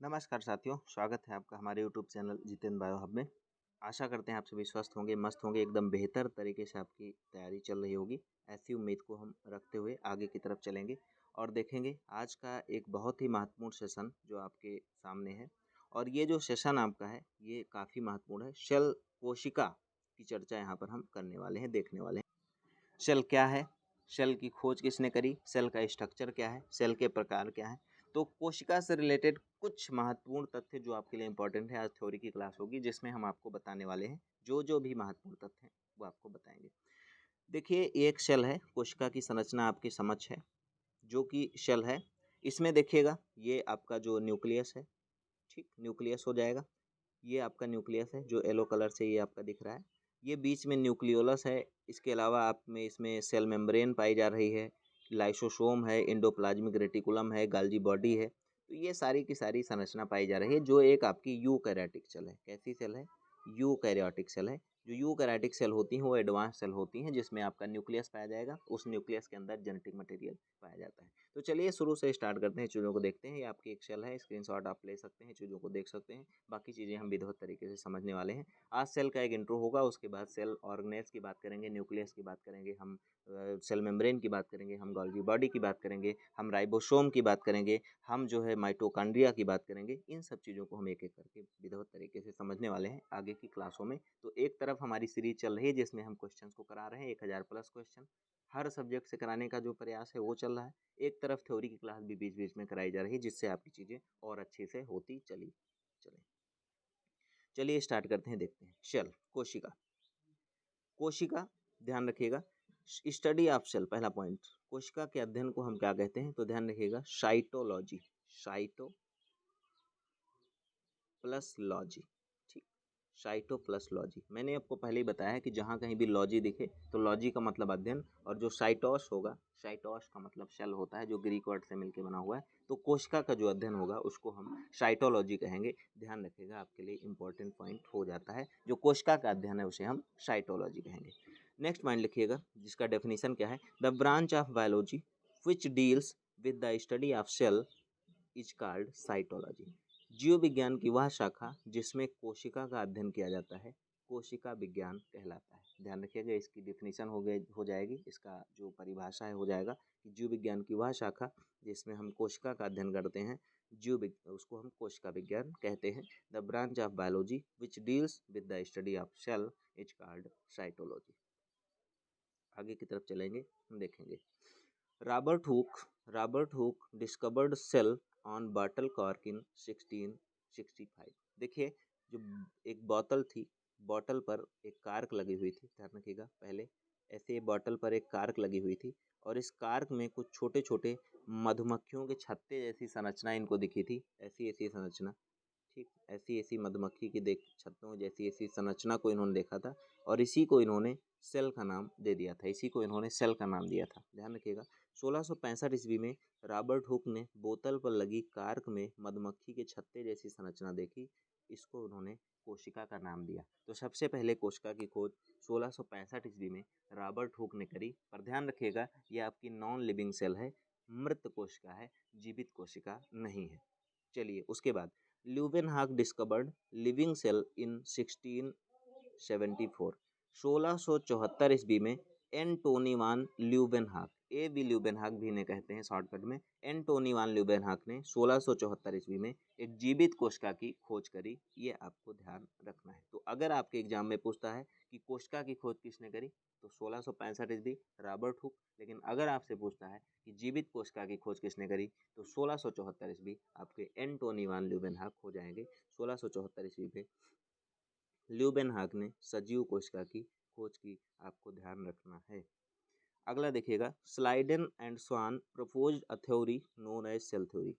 नमस्कार साथियों, स्वागत है आपका हमारे YouTube channel Jitendra bio hub में। आशा करते हैं आप सभी स्वस्थ होंगे, मस्त होंगे, एकदम बेहतर तरीके से आपकी तैयारी चल रही होगी। ऐसी उम्मीद को हम रखते हुए आगे की तरफ चलेंगे और देखेंगे आज का एक बहुत ही महत्वपूर्ण सेशन जो आपके सामने है। और ये जो सेशन आपका है ये काफ़ी महत्वपूर्ण है। सेल कोशिका की चर्चा यहाँ पर हम करने वाले हैं, देखने वाले हैं। सेल क्या है, सेल की खोज किसने करी, सेल का स्ट्रक्चर क्या है, सेल के प्रकार क्या है। तो कोशिका से रिलेटेड कुछ महत्वपूर्ण तथ्य जो आपके लिए इंपॉर्टेंट है, आज थ्योरी की क्लास होगी जिसमें हम आपको बताने वाले हैं। जो भी महत्वपूर्ण तथ्य हैं वो आपको बताएंगे। देखिए, एक सेल है, कोशिका की संरचना आपके समक्ष है। जो कि सेल है, इसमें देखिएगा ये आपका जो न्यूक्लियस है, ठीक न्यूक्लियस हो जाएगा। ये आपका न्यूक्लियस है जो येलो कलर से ये आपका दिख रहा है। ये बीच में न्यूक्लियोलस है। इसके अलावा आप में इसमें सेल मेम्ब्रेन पाई जा रही है, लाइसोसोम है, एंडोप्लाज्मिक रेटिकुलम है, गाल्जी बॉडी है। तो ये सारी की सारी संरचना पाई जा रही है जो एक आपकी यूकैरियोटिक सेल है। कैसी सेल है? यूकैरियोटिक सेल है। जो यूकैरियोटिक सेल होती हैं वो एडवांस सेल होती हैं जिसमें आपका न्यूक्लियस पाया जाएगा। उस न्यूक्लियस के अंदर जेनेटिक मटेरियल पाया जाता है। तो चलिए शुरू से स्टार्ट करते हैं, चीज़ों को देखते हैं। ये आपकी एक सेल है, स्क्रीनशॉट आप ले सकते हैं, चीज़ों को देख सकते हैं। बाकी चीज़ें हम विधिवत तरीके से समझने वाले हैं। आज सेल का एक इंट्रो होगा, उसके बाद सेल ऑर्गेनेल्स की बात करेंगे, न्यूक्लियस की बात करेंगे, हम सेल मेम्ब्रेन की बात करेंगे, हम गोल्गी बॉडी की बात करेंगे, हम राइबोसोम की बात करेंगे, हम जो है माइटोकॉन्ड्रिया की बात करेंगे। इन सब चीज़ों को हम एक एक करके विधिवत तरीके से समझने वाले हैं आगे की क्लासों में। तो एक तरफ हमारी सीरीज चल रही है जिसमें हम क्वेश्चंस को करा रहे हैं, 1000 प्लस क्वेश्चन हर सब्जेक्ट से कराने का जो प्रयास है वो चल रहा है। एक तरफ थ्योरी की क्लास भी बीच बीच में कराई जा रही है जिससे आपकी चीज़ें और अच्छे से होती चली चले। चलिए स्टार्ट करते हैं, देखते हैं। सेल, कोशिका। कोशिका, ध्यान रखिएगा, स्टडी ऑफ सेल, पहला पॉइंट। कोशिका के अध्ययन को हम क्या कहते हैं? तो ध्यान रखिएगा, साइटोलॉजी। साइटो प्लस लॉजी, ठीक। साइटो प्लस लॉजी, मैंने आपको पहले ही बताया है कि जहाँ कहीं भी लॉजी दिखे तो लॉजी का मतलब अध्ययन, और जो साइटोस होगा, साइटोस का मतलब सेल होता है जो ग्रीक वर्ड से मिलकर बना हुआ है। तो कोशिका का जो अध्ययन होगा उसको हम साइटोलॉजी कहेंगे। ध्यान रखिएगा, आपके लिए इंपॉर्टेंट पॉइंट हो जाता है। जो कोशिका का अध्ययन है उसे हम साइटोलॉजी कहेंगे। नेक्स्ट पॉइंट लिखिएगा जिसका डेफिनेशन क्या है। The branch of biology which deals with the study of cell is called cytology. जीव विज्ञान की वह शाखा जिसमें कोशिका का अध्ययन किया जाता है कोशिका विज्ञान कहलाता है। ध्यान रखिएगा, इसकी डिफिनीशन हो जाएगी, इसका जो परिभाषा है हो जाएगा कि जीव विज्ञान की वह शाखा जिसमें हम कोशिका का अध्ययन करते हैं, उसको हम कोशिका विज्ञान कहते हैं। The branch of biology which deals with the study of cell is called cytology. आगे की तरफ चलेंगे, हम देखेंगे। Robert Hooke discovered cell on bottle cork in 1665। देखिए, जो एक बोतल थी, बोतल पर एक कार्क लगी हुई थी। ध्यान रखिएगा, पहले ऐसे बोतल पर एक कार्क लगी हुई थी और इस कार्क में कुछ छोटे छोटे मधुमक्खियों के छत्ते जैसी संरचना इनको दिखी थी। ऐसी ऐसी संरचना, ठीक, ऐसी ऐसी मधुमक्खी की देख छत्तों जैसी ऐसी संरचना को इन्होंने देखा था और इसी को इन्होंने सेल का नाम दे दिया था। इसी को इन्होंने सेल का नाम दिया था। ध्यान रखिएगा, 1665 ईस्वी में रॉबर्ट हुक ने बोतल पर लगी कार्क में मधुमक्खी के छत्ते जैसी संरचना देखी। इसको उन्होंने कोशिका का नाम दिया। तो सबसे पहले कोशिका की खोज 1665 ईस्वी में रॉबर्ट हुक ने करी। पर ध्यान रखिएगा, ये आपकी नॉन लिविंग सेल है, मृत कोशिका है, जीवित कोशिका नहीं है। चलिए उसके बाद ल्यूवेनहाक डिस्कवर्ड लिविंग सेल इन 1674। 1674 ईस्वी में एंटोनी वान ल्यूवेनहाक, ए बी ल्यूवेनहाक भी इन्हें कहते हैं शॉर्टकट में, एंटोनी वान ल्यूवेनहाक ने 1674 ईस्वी में एक जीवित कोशिका की खोज करी। ये आपको ध्यान रखना है। तो अगर आपके एग्जाम में पूछता है कि कोशिका की खोज किसने करी, तो 1665 ईस्वी रॉबर्ट हुक। लेकिन अगर आपसे पूछता है कि जीवित कोशिका की खोज किसने करी, तो 1674 ईस्वी आपके एंटोनी वान ल्यूवेनहाक हो जाएंगे। 1674 ईस्वी में ल्यूवेनहाक ने सजीव कोशिका की खोज की, आपको ध्यान रखना है। अगला देखिएगा, Schleiden and Schwann proposed a theory known as cell theory.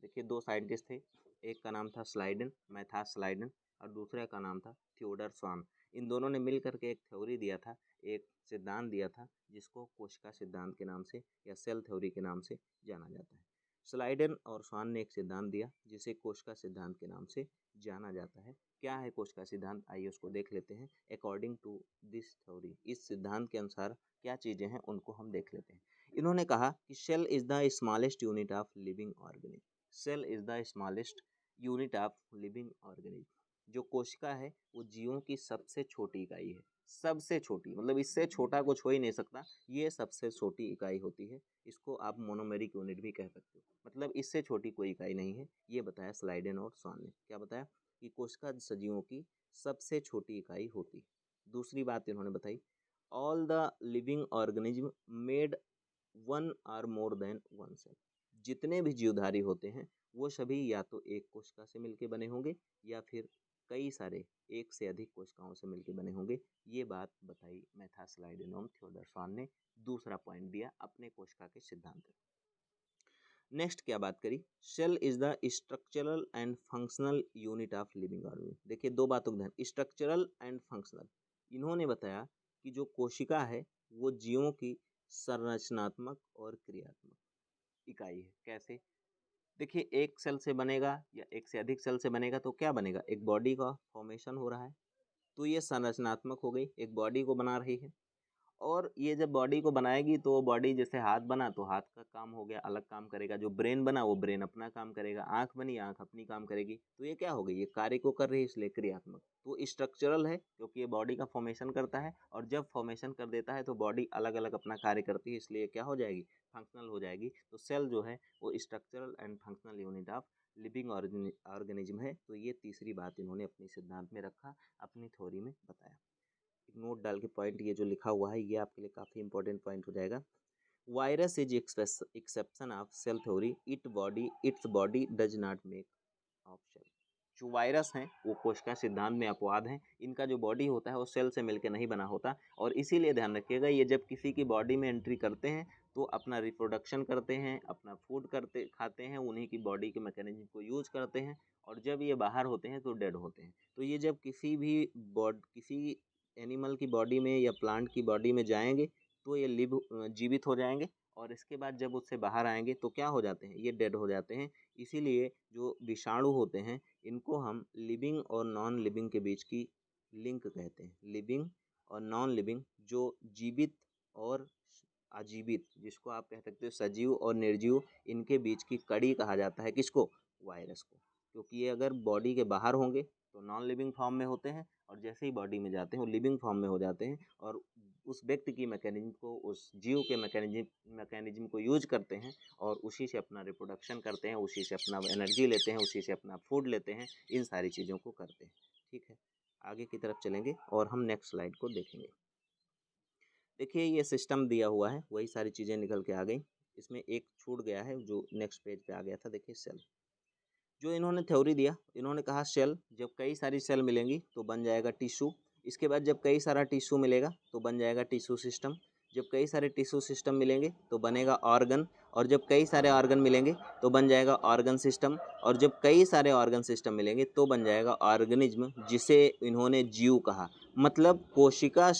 देखिए, दो साइंटिस्ट थे, एक का नाम था स्लाइडेन, मैथास स्लाइडेन, और दूसरे का नाम था थियोडर स्वान। इन दोनों ने मिल करके एक थ्योरी दिया था, एक सिद्धांत दिया था जिसको कोशिका सिद्धांत के नाम से या सेल थ्योरी के नाम से जाना जाता है। स्लाइडेन और स्वान ने एक सिद्धांत दिया जिसे कोशिका सिद्धांत के नाम से जाना जाता है। क्या है कोशिका सिद्धांत, आइए उसको देख लेते हैं। अकॉर्डिंग टू दिस थ्योरी, इस सिद्धांत के अनुसार क्या चीज़ें हैं उनको हम देख लेते हैं। इन्होंने कहा कि cell is the smallest unit of living organism. Cell is the smallest unit of living organism. जो कोशिका है वो जीवों की सबसे छोटी इकाई है, सबसे छोटी, मतलब इससे छोटा कुछ हो ही नहीं सकता, ये सबसे छोटी इकाई होती है। इसको आप मोनोमेरिक यूनिट भी कह सकते हो, मतलब इससे छोटी कोई इकाई नहीं है। ये बताया स्लाइडेन और स्वान ने। क्या बताया? कि कोशिका सजीवों की सबसे छोटी इकाई होती है। दूसरी बात इन्होंने बताई, all the living organism made one or more than one cell. जितने भी जीवधारी होते हैं वो सभी या तो एक कोशिका से मिलकर बने होंगे या फिर कई सारे एक से अधिक कोशिकाओं से मिलकर बने होंगे। ये बात बताई मेथास्लाइडेनोम थियोडर स्वान ने। दूसरा पॉइंट दिया अपने कोशिका के सिद्धांत। नेक्स्ट क्या बात करी? Cell is the structural and functional unit of living organism. देखिए दो बातों का ध्यान, स्ट्रक्चरल एंड फंक्शनल। इन्होंने बताया कि जो कोशिका है वो जीवों की संरचनात्मक और क्रियात्मक इकाई है। कैसे? देखिए एक सेल से बनेगा या एक से अधिक सेल से बनेगा तो क्या बनेगा? एक बॉडी का फॉर्मेशन हो रहा है, तो ये संरचनात्मक हो गई, एक बॉडी को बना रही है। और ये जब बॉडी को बनाएगी तो बॉडी, जैसे हाथ बना तो हाथ का काम हो गया, अलग काम करेगा। जो ब्रेन बना वो ब्रेन अपना काम करेगा। आंख बनी, आंख अपनी काम करेगी। तो ये क्या हो गई? ये कार्य को कर रही है, इसलिए क्रियात्मक। तो स्ट्रक्चरल है क्योंकि ये बॉडी का फॉर्मेशन करता है, और जब फॉर्मेशन कर देता है तो बॉडी अलग अलग अपना कार्य करती है, इसलिए क्या हो जाएगी? फंक्शनल हो जाएगी। तो सेल जो है वो structural and functional unit of living organism है। तो ये तीसरी बात इन्होंने अपने सिद्धांत में रखा, अपनी थ्योरी में बताया। नोट डाल के पॉइंट, ये जो लिखा हुआ है ये आपके लिए काफ़ी इंपॉर्टेंट पॉइंट हो जाएगा। Virus is exception of cell theory, its body does not make of cell. जो वायरस हैं वो कोशिका सिद्धांत में अपवाद हैं। इनका जो बॉडी होता है वो सेल से मिलकर नहीं बना होता, और इसीलिए ध्यान रखिएगा, ये जब किसी की बॉडी में एंट्री करते हैं तो अपना रिप्रोडक्शन करते हैं, अपना फूड करते खाते हैं, उन्हीं की बॉडी के मैकेनिज्म को यूज करते हैं, और जब ये बाहर होते हैं तो डेड होते हैं। तो ये जब किसी एनिमल की बॉडी में या प्लांट की बॉडी में जाएंगे तो ये जीवित हो जाएंगे, और इसके बाद जब उससे बाहर आएंगे तो क्या हो जाते हैं? ये डेड हो जाते हैं। इसीलिए जो विषाणु होते हैं इनको हम लिविंग और नॉन लिविंग के बीच की लिंक कहते हैं। लिविंग और नॉन लिविंग, जो जीवित और अजीवित, जिसको आप कह सकते हो सजीव और निर्जीव, इनके बीच की कड़ी कहा जाता है। किसको? वायरस को। क्योंकि ये अगर बॉडी के बाहर होंगे तो नॉन लिविंग फॉर्म में होते हैं, और जैसे ही बॉडी में जाते हैं वो लिविंग फॉर्म में हो जाते हैं, और उस व्यक्ति की मैकेनिज्म को, उस जीव के मैकेनिज्म को यूज करते हैं, और उसी से अपना रिप्रोडक्शन करते हैं, उसी से अपना एनर्जी लेते हैं, उसी से अपना फूड लेते हैं, इन सारी चीज़ों को करते हैं। ठीक है, आगे की तरफ चलेंगे और हम नेक्स्ट स्लाइड को देखेंगे। देखिए ये सिस्टम दिया हुआ है, वही सारी चीज़ें निकल के आ गई। इसमें एक छूट गया है जो नेक्स्ट पेज पे आ गया था। देखिए सेल, जो इन्होंने थ्योरी दिया, इन्होंने कहा सेल जब कई सारी सेल मिलेंगी तो बन जाएगा टिश्यू। इसके बाद जब कई सारा टिश्यू मिलेगा तो बन जाएगा टिश्यू सिस्टम। जब कई सारे टिश्यू सिस्टम मिलेंगे तो बनेगा ऑर्गन, और जब कई सारे ऑर्गन मिलेंगे तो बन जाएगा ऑर्गन सिस्टम, और जब कई सारे ऑर्गन सिस्टम मिलेंगे तो बन जाएगा ऑर्गेनिज्म, जिसे इन्होंने जीव कहा। मतलब कोशिका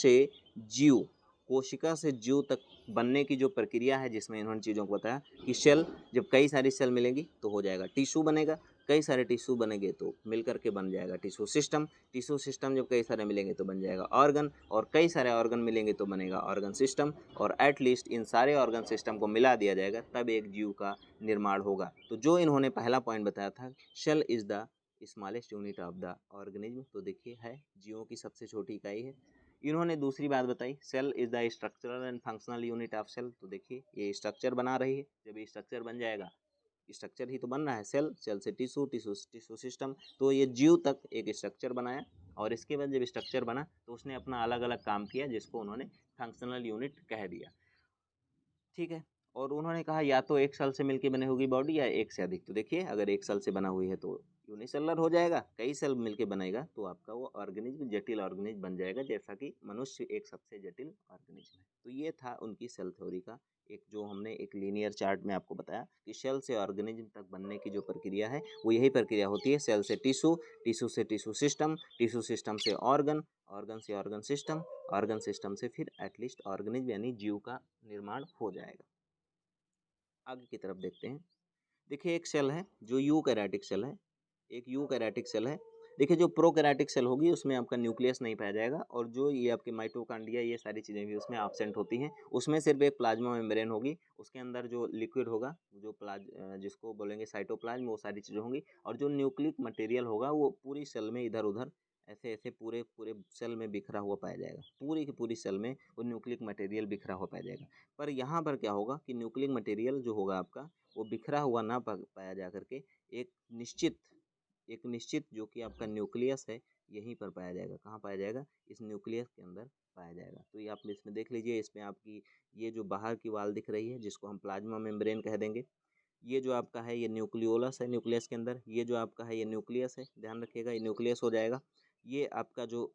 से जीव तक बनने की जो प्रक्रिया है, जिसमें इन्होंने चीज़ों को बताया कि सेल, जब कई सारी सेल मिलेंगी तो हो जाएगा टिश्यू बनेगा, कई सारे टिश्यू बनेंगे तो मिलकर के बन जाएगा टिश्यू सिस्टम, टिश्यू सिस्टम जब कई सारे मिलेंगे तो बन जाएगा ऑर्गन, और कई सारे ऑर्गन मिलेंगे तो बनेगा ऑर्गन सिस्टम, और एटलीस्ट इन सारे ऑर्गन सिस्टम को मिला दिया जाएगा तब एक जीव का निर्माण होगा। तो जो इन्होंने पहला पॉइंट बताया था, cell is the smallest unit of the organism, तो देखिए है जीवों की सबसे छोटी इकाई है। इन्होंने दूसरी बात बताई, cell is the structural and functional unit of cell, तो देखिए ये स्ट्रक्चर बना रही है। जब ये स्ट्रक्चर बन जाएगा, स्ट्रक्चर ही तो बन रहा है, सेल, सेल से टिश्यू, टिश्यू सिस्टम, तो ये जीव तक एक स्ट्रक्चर बनाया, और इसके बाद जब स्ट्रक्चर बना तो उसने अपना अलग अलग काम किया, जिसको उन्होंने फंक्शनल यूनिट कह दिया। ठीक है, और उन्होंने कहा या तो एक सेल से मिलकर बनी होगी बॉडी या एक से अधिक। तो देखिए अगर एक सेल से बना हुई है तो यूनिसेलुलर हो जाएगा, कई सेल मिलके बनेगा तो आपका वो ऑर्गेनिज्म जटिल ऑर्गेनिज्म बन जाएगा, जैसा कि मनुष्य एक सबसे जटिल ऑर्गेनिज्म है। तो ये था उनकी सेल थ्योरी का एक, जो हमने एक लीनियर चार्ट में आपको बताया कि सेल से ऑर्गेनिज्म तक बनने की जो प्रक्रिया है वो यही प्रक्रिया होती है। सेल से टिश्यू, टिश्यू से टिश्यू सिस्टम, टिश्यू सिस्टम से ऑर्गन, ऑर्गन से ऑर्गन सिस्टम, ऑर्गन सिस्टम से फिर एटलीस्ट ऑर्गेनिज्म यानी जीव का निर्माण हो जाएगा। आगे की तरफ देखते हैं। देखिए एक सेल है जो यूकैरियोटिक सेल है, एक यूकैरियोटिक सेल है देखिए जो प्रोकैरियोटिक सेल होगी उसमें आपका न्यूक्लियस नहीं पाया जाएगा, और जो ये आपके माइटोकॉन्ड्रिया ये सारी चीज़ें भी उसमें एब्सेंट होती हैं। उसमें सिर्फ एक प्लाज्मा मेम्ब्रेन होगी, उसके अंदर जो लिक्विड होगा जो जिसको बोलेंगे साइटोप्लाज्म, वो सारी चीज़ें होंगी, और जो न्यूक्लिक मटेरियल होगा वो पूरी सेल में इधर उधर ऐसे ऐसे पूरे पूरे सेल में बिखरा हुआ पाया जाएगा। पूरी की पूरी सेल में वो न्यूक्लिक मटेरियल बिखरा हुआ पाया जाएगा। पर यहाँ पर क्या होगा कि न्यूक्लिक मटेरियल जो होगा आपका वो बिखरा हुआ ना पाया जा करके एक निश्चित जो कि आपका न्यूक्लियस है यहीं पर पाया जाएगा। कहाँ पाया जाएगा? इस न्यूक्लियस के अंदर पाया जाएगा। तो ये आप इसमें देख लीजिए, इसमें आपकी ये जो बाहर की वाल दिख रही है जिसको हम प्लाज्मा मेम्ब्रेन कह देंगे, ये जो आपका है ये न्यूक्लियोलस है न्यूक्लियस के अंदर, ये जो आपका है ये न्यूक्लियस है, ध्यान रखिएगा ये न्यूक्लियस हो जाएगा। ये आपका जो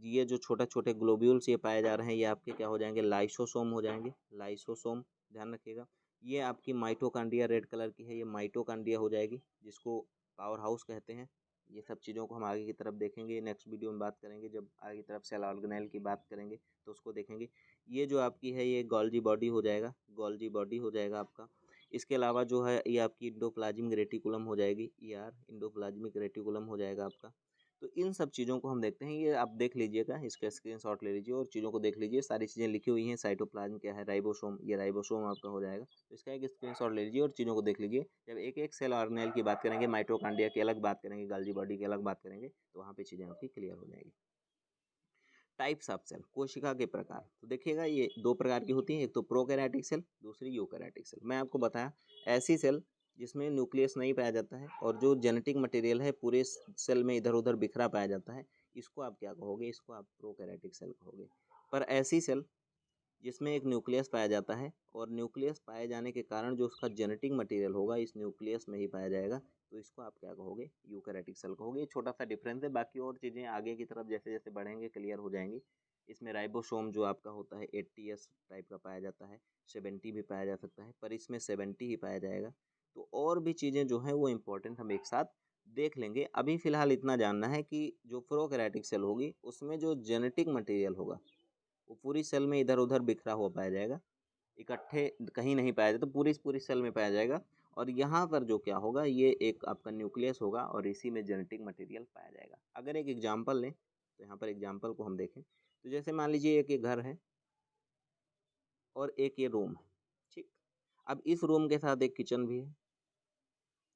ये जो छोटे छोटे ग्लोब्यूल्स ये पाए जा रहे हैं ये आपके क्या हो जाएंगे? लाइसोसोम हो जाएंगे, लाइसोसोम, ध्यान रखिएगा। ये आपकी माइटोकॉन्ड्रिया रेड कलर की है, ये माइटोकॉन्ड्रिया हो जाएगी जिसको पावर हाउस कहते हैं। ये सब चीज़ों को हम आगे की तरफ देखेंगे, नेक्स्ट वीडियो में बात करेंगे, जब आगे की तरफ सेल ऑर्गेनेल की बात करेंगे तो उसको देखेंगे। ये जो आपकी है ये गोल्जी बॉडी हो जाएगा, गोल्जी बॉडी हो जाएगा आपका। इसके अलावा जो है ये आपकी इंडोप्लाज्मिक रेटिकुलम हो जाएगी, इंडोप्लाज्मिक रेटिकुलम हो जाएगा आपका। तो इन सब चीज़ों को हम देखते हैं, ये आप देख लीजिएगा, इसका स्क्रीनशॉट ले लीजिए और चीज़ों को देख लीजिए, सारी चीज़ें लिखी हुई हैं। साइटोप्लाज्म क्या है? राइबोसोम, ये राइबोसोम आपका हो जाएगा। तो इसका एक स्क्रीनशॉट ले लीजिए और चीज़ों को देख लीजिए। जब एक एक सेल ऑर्गेनेल की बात करेंगे, माइटोकॉन्ड्रिया की अलग बात करेंगे, गोल्जी बॉडी की अलग बात करेंगे, तो वहाँ पे चीज़ें आपकी क्लियर हो जाएगी। टाइप्स ऑफ सेल, कोशिका के प्रकार, तो देखिएगा ये दो प्रकार की होती हैं, एक तो प्रोकैरियोटिक सेल, दूसरी यूकैरियोटिक सेल। मैं आपको बताया ऐसी सेल जिसमें न्यूक्लियस नहीं पाया जाता है और जो जेनेटिक मटेरियल है पूरे सेल में इधर उधर बिखरा पाया जाता है, इसको आप क्या कहोगे? इसको आप प्रोकैरियोटिक सेल कहोगे। पर ऐसी सेल जिसमें एक न्यूक्लियस पाया जाता है और न्यूक्लियस पाए जाने के कारण जो उसका जेनेटिक मटेरियल होगा इस न्यूक्लियस में ही पाया जाएगा, तो इसको आप क्या कहोगे? यूकैरियोटिक सेल कहोगे। ये छोटा सा डिफरेंस है, बाकी और चीज़ें आगे की तरफ जैसे जैसे बढ़ेंगे क्लियर हो जाएंगी। इसमें राइबोसोम जो आपका होता है 80s टाइप का पाया जाता है, 70 भी पाया जा सकता है, पर इसमें 70 ही पाया जाएगा। तो और भी चीज़ें जो हैं वो इम्पोर्टेंट हम एक साथ देख लेंगे। अभी फ़िलहाल इतना जानना है कि जो प्रोकैरियोटिक सेल होगी उसमें जो जेनेटिक मटेरियल होगा वो पूरी सेल में इधर उधर बिखरा हुआ पाया जाएगा, इकट्ठे कहीं नहीं पाया जाता, तो पूरी पूरी सेल में पाया जाएगा। और यहाँ पर जो क्या होगा ये एक आपका न्यूक्लियस होगा और इसी में जेनेटिक मटेरियल पाया जाएगा। अगर एक एग्जांपल लें तो यहाँ पर एग्जांपल को हम देखें, तो जैसे मान लीजिए एक ये घर है और एक ये रूम है, ठीक। अब इस रूम के साथ एक किचन भी है,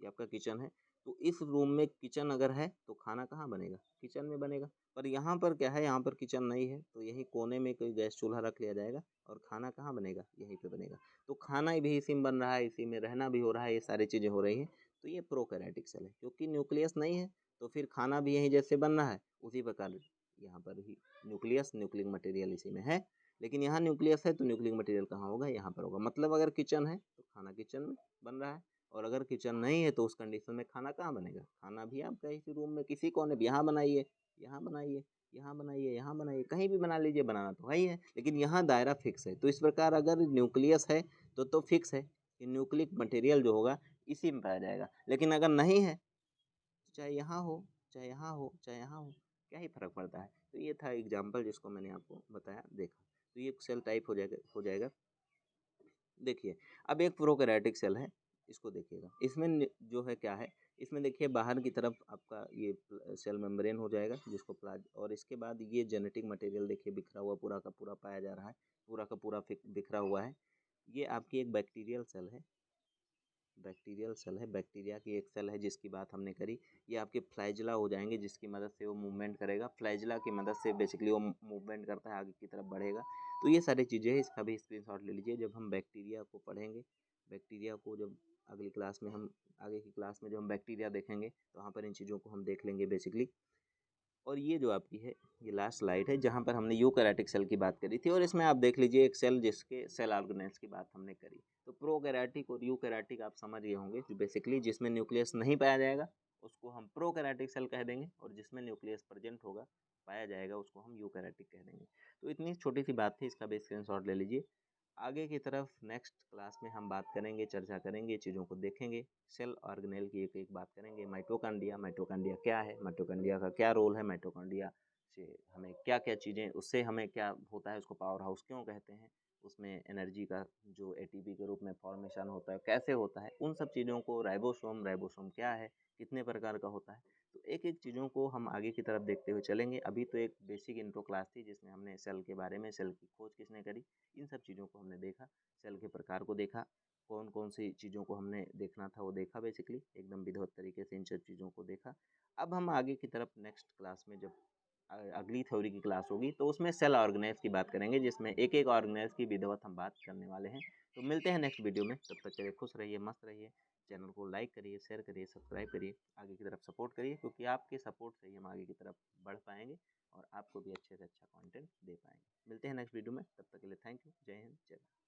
ये आपका किचन है। तो इस रूम में किचन अगर है तो खाना कहाँ बनेगा? किचन में बनेगा। पर यहाँ पर क्या है? यहाँ पर किचन नहीं है, तो यहीं कोने में कोई गैस चूल्हा रख लिया जाएगा और खाना कहाँ बनेगा? यहीं पे बनेगा। तो खाना भी इसी में बन रहा है, इसी में रहना भी हो रहा है, ये सारी चीज़ें हो रही हैं। तो ये प्रोकैरियोटिक सेल है, क्योंकि न्यूक्लियस नहीं है तो फिर खाना भी यहीं जैसे बन रहा है उसी प्रकार यहाँ पर ही न्यूक्लियस, न्यूक्लिक मटेरियल इसी में है। लेकिन यहाँ न्यूक्लियस है तो न्यूक्लिक मटेरियल कहाँ होगा? यहाँ पर होगा। मतलब अगर किचन है तो खाना किचन में बन रहा है, और अगर किचन नहीं है तो उस कंडीशन में खाना कहाँ बनेगा? खाना भी आपका इसी रूम में किसी कोने पे, यहाँ बनाइए, यहाँ बनाइए, यहाँ बनाइए, यहाँ बनाइए, कहीं भी बना लीजिए, बनाना तो है ही है, लेकिन यहाँ दायरा फिक्स है। तो इस प्रकार अगर न्यूक्लियस है तो फिक्स है कि न्यूक्लिक मटेरियल जो होगा इसी में पाया जाएगा। लेकिन अगर नहीं है तो चाहे यहाँ हो, चाहे यहाँ हो, चाहे यहाँ हो, क्या ही फर्क पड़ता है। तो ये था एग्जाम्पल जिसको मैंने आपको बताया, देखा। तो ये सेल टाइप हो जाएगा। देखिए अब एक प्रोकैरियोटिक सेल है, इसको देखिएगा, इसमें जो है क्या है, इसमें देखिए बाहर की तरफ आपका ये सेल मेम्ब्रेन हो जाएगा जिसको प्लाज, और इसके बाद ये जेनेटिक मटेरियल देखिए बिखरा हुआ पूरा का पूरा पाया जा रहा है, पूरा का पूरा बिखरा हुआ है। ये आपकी एक बैक्टीरियल सेल है, बैक्टीरियल सेल है, बैक्टीरिया की एक सेल है जिसकी बात हमने करी। ये आपके फ्लैजिला हो जाएंगे जिसकी मदद से वो मूवमेंट करेगा, फ्लैजिला की मदद से बेसिकली वो मूवमेंट करता है, आगे की तरफ बढ़ेगा। तो ये सारी चीज़ें हैं, इसका भी स्क्रीनशॉट ले लीजिए। जब हम बैक्टीरिया को पढ़ेंगे, बैक्टीरिया को जब अगली क्लास में हम आगे की क्लास में जब हम बैक्टीरिया देखेंगे तो वहाँ पर इन चीज़ों को हम देख लेंगे बेसिकली। और ये जो आपकी है ये लास्ट स्लाइड है जहाँ पर हमने यूकैरियोटिक सेल की बात करी थी, और इसमें आप देख लीजिए एक सेल जिसके सेल ऑर्गेनेल्स की बात हमने करी। तो प्रोकैरियोटिक और यूकैरियोटिक आप समझ गए होंगे, जो बेसिकली जिसमें न्यूक्लियस नहीं पाया जाएगा उसको हम प्रोकैरियोटिक सेल कह देंगे, और जिसमें न्यूक्लियस प्रेजेंट होगा, पाया जाएगा, उसको हम यूकैरियोटिक कह देंगे। तो इतनी छोटी सी बात थी, इसका भी स्क्रीनशॉट ले लीजिए। आगे की तरफ नेक्स्ट क्लास में हम बात करेंगे, चर्चा करेंगे, चीज़ों को देखेंगे, सेल ऑर्गेनेल की एक एक बात करेंगे। माइटोकॉन्ड्रिया, माइटोकॉन्ड्रिया क्या है, माइटोकॉन्ड्रिया का क्या रोल है, माइटोकॉन्ड्रिया से हमें क्या क्या चीज़ें, उससे हमें क्या होता है, उसको पावर हाउस क्यों कहते हैं, उसमें एनर्जी का जो एटीपी के रूप में फॉर्मेशन होता है कैसे होता है, उन सब चीज़ों को राइबोसोम क्या है, कितने प्रकार का होता है, तो एक-एक चीज़ों को हम आगे की तरफ देखते हुए चलेंगे। अभी तो एक बेसिक इंट्रो क्लास थी जिसमें हमने सेल के बारे में, सेल की खोज किसने करी, इन सब चीज़ों को हमने देखा, सेल के प्रकार को देखा, कौन-कौन सी चीज़ों को हमने देखना था वो देखा बेसिकली, एकदम विधिवत तरीके से इन सब चीज़ों को देखा। अब हम आगे की तरफ नेक्स्ट क्लास में जब अगली थ्योरी की क्लास होगी तो उसमें सेल ऑर्गेनेल्स की बात करेंगे, जिसमें एक-एक ऑर्गेनेल्स की विधिवत हम बात करने वाले हैं। तो मिलते हैं नेक्स्ट वीडियो में, तब तक के लिए खुश रहिए, मस्त रहिए, चैनल को लाइक करिए, शेयर करिए, सब्सक्राइब करिए, आगे की तरफ सपोर्ट करिए, क्योंकि आपके सपोर्ट से ही हम आगे की तरफ बढ़ पाएँगे और आपको भी अच्छे से अच्छा कंटेंट दे पाएँगे। मिलते हैं नेक्स्ट वीडियो में, तब तक के लिए थैंक यू, जय हिंद, जय भारत।